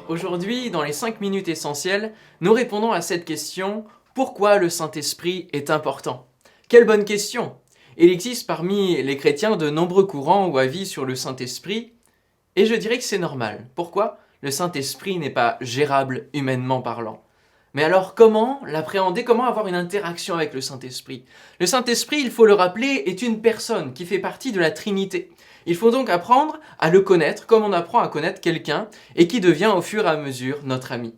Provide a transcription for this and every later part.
Alors, aujourd'hui, dans les 5 minutes essentielles, nous répondons à cette question: pourquoi le Saint-Esprit est important? Quelle bonne question! Il existe parmi les chrétiens de nombreux courants ou avis sur le Saint-Esprit, et je dirais que c'est normal. Pourquoi? Le Saint-Esprit n'est pas gérable humainement parlant. Mais alors comment l'appréhender? Comment avoir une interaction avec le Saint-Esprit? Le Saint-Esprit, il faut le rappeler, est une personne qui fait partie de la Trinité. Il faut donc apprendre à le connaître comme on apprend à connaître quelqu'un et qui devient au fur et à mesure notre ami.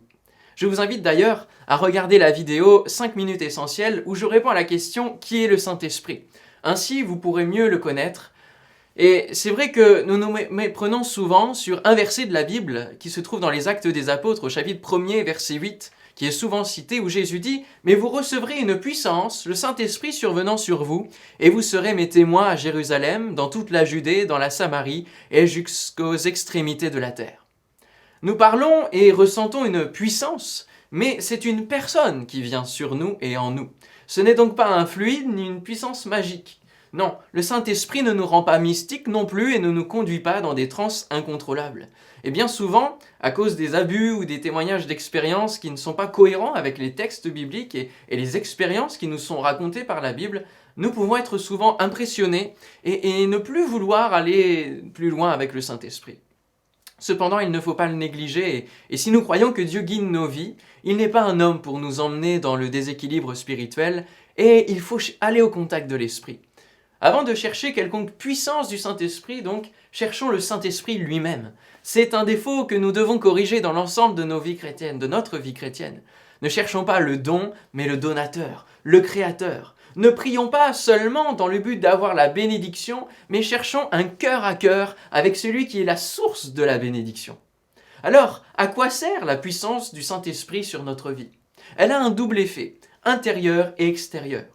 Je vous invite d'ailleurs à regarder la vidéo 5 minutes essentielles où je réponds à la question: qui est le Saint-Esprit? Ainsi, vous pourrez mieux le connaître. Et c'est vrai que nous nous méprenons souvent sur un verset de la Bible qui se trouve dans les Actes des Apôtres au chapitre 1er, verset 8, qui est souvent cité, où Jésus dit: « Mais vous recevrez une puissance, le Saint-Esprit survenant sur vous, et vous serez mes témoins à Jérusalem, dans toute la Judée, dans la Samarie, et jusqu'aux extrémités de la terre. » Nous parlons et ressentons une puissance, mais c'est une personne qui vient sur nous et en nous. Ce n'est donc pas un fluide ni une puissance magique. Non, le Saint-Esprit ne nous rend pas mystiques non plus et ne nous conduit pas dans des transes incontrôlables. Et bien souvent, à cause des abus ou des témoignages d'expériences qui ne sont pas cohérents avec les textes bibliques et les expériences qui nous sont racontées par la Bible, nous pouvons être souvent impressionnés et ne plus vouloir aller plus loin avec le Saint-Esprit. Cependant, il ne faut pas le négliger, et si nous croyons que Dieu guide nos vies, il n'est pas un homme pour nous emmener dans le déséquilibre spirituel, et il faut aller au contact de l'Esprit. Avant de chercher quelconque puissance du Saint-Esprit, donc, cherchons le Saint-Esprit lui-même. C'est un défaut que nous devons corriger dans l'ensemble de nos vies chrétiennes, de notre vie chrétienne. Ne cherchons pas le don, mais le donateur, le créateur. Ne prions pas seulement dans le but d'avoir la bénédiction, mais cherchons un cœur à cœur avec celui qui est la source de la bénédiction. Alors, à quoi sert la puissance du Saint-Esprit sur notre vie? Elle a un double effet, intérieur et extérieur.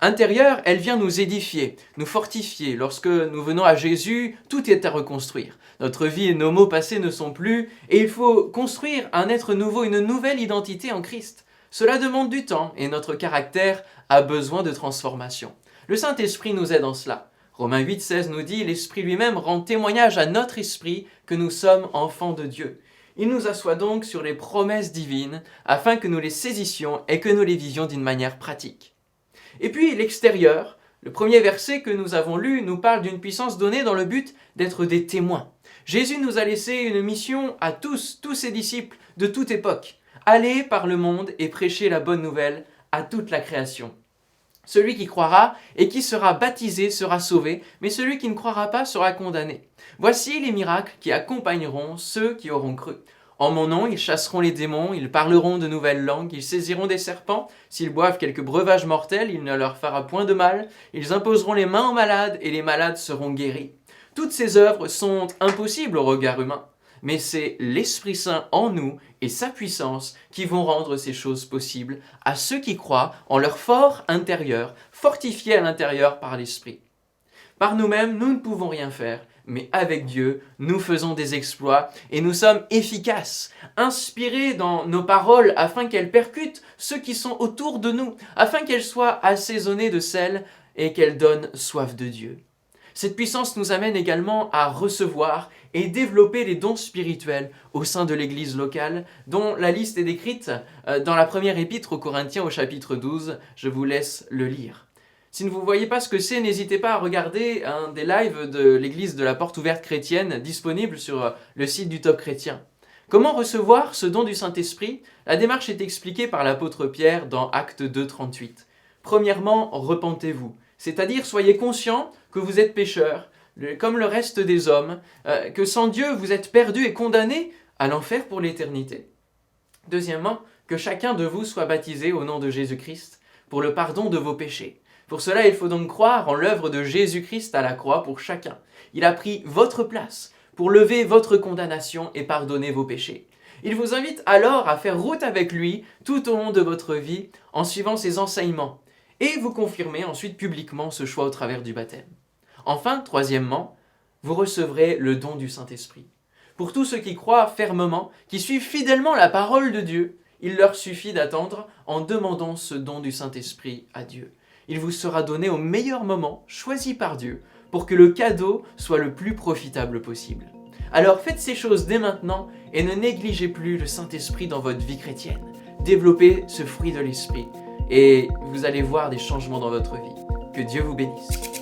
Intérieure, elle vient nous édifier, nous fortifier. Lorsque nous venons à Jésus, tout est à reconstruire. Notre vie et nos maux passés ne sont plus, et il faut construire un être nouveau, une nouvelle identité en Christ. Cela demande du temps, et notre caractère a besoin de transformation. Le Saint-Esprit nous aide en cela. Romains 8, 16 nous dit: « L'Esprit lui-même rend témoignage à notre esprit que nous sommes enfants de Dieu. » Il nous assoit donc sur les promesses divines, afin que nous les saisissions et que nous les vivions d'une manière pratique. Et puis l'extérieur, le premier verset que nous avons lu nous parle d'une puissance donnée dans le but d'être des témoins. Jésus nous a laissé une mission à tous ses disciples de toute époque. Aller par le monde et prêcher la bonne nouvelle à toute la création. Celui qui croira et qui sera baptisé sera sauvé, mais celui qui ne croira pas sera condamné. Voici les miracles qui accompagneront ceux qui auront cru. En mon nom, ils chasseront les démons, ils parleront de nouvelles langues, ils saisiront des serpents, s'ils boivent quelques breuvages mortels, il ne leur fera point de mal, ils imposeront les mains aux malades et les malades seront guéris. Toutes ces œuvres sont impossibles au regard humain, mais c'est l'Esprit Saint en nous et sa puissance qui vont rendre ces choses possibles à ceux qui croient en leur fort intérieur, fortifiés à l'intérieur par l'Esprit. Par nous-mêmes, nous ne pouvons rien faire, mais avec Dieu, nous faisons des exploits et nous sommes efficaces, inspirés dans nos paroles afin qu'elles percutent ceux qui sont autour de nous, afin qu'elles soient assaisonnées de sel et qu'elles donnent soif de Dieu. Cette puissance nous amène également à recevoir et développer les dons spirituels au sein de l'église locale, dont la liste est décrite dans la première épître aux Corinthiens au chapitre 12. Je vous laisse le lire. Si vous ne voyez pas ce que c'est, n'hésitez pas à regarder un des lives de l'église de la Porte Ouverte Chrétienne disponible sur le site du Top Chrétien. Comment recevoir ce don du Saint-Esprit? La démarche est expliquée par l'apôtre Pierre dans Actes 2, 38. Premièrement, repentez-vous, c'est-à-dire soyez conscients que vous êtes pécheurs, comme le reste des hommes, que sans Dieu vous êtes perdus et condamnés à l'enfer pour l'éternité. Deuxièmement, que chacun de vous soit baptisé au nom de Jésus-Christ pour le pardon de vos péchés. Pour cela, il faut donc croire en l'œuvre de Jésus-Christ à la croix pour chacun. Il a pris votre place pour lever votre condamnation et pardonner vos péchés. Il vous invite alors à faire route avec lui tout au long de votre vie en suivant ses enseignements et vous confirmez ensuite publiquement ce choix au travers du baptême. Enfin, troisièmement, vous recevrez le don du Saint-Esprit. Pour tous ceux qui croient fermement, qui suivent fidèlement la parole de Dieu, il leur suffit d'attendre en demandant ce don du Saint-Esprit à Dieu. Il vous sera donné au meilleur moment, choisi par Dieu, pour que le cadeau soit le plus profitable possible. Alors faites ces choses dès maintenant et ne négligez plus le Saint-Esprit dans votre vie chrétienne. Développez ce fruit de l'Esprit et vous allez voir des changements dans votre vie. Que Dieu vous bénisse.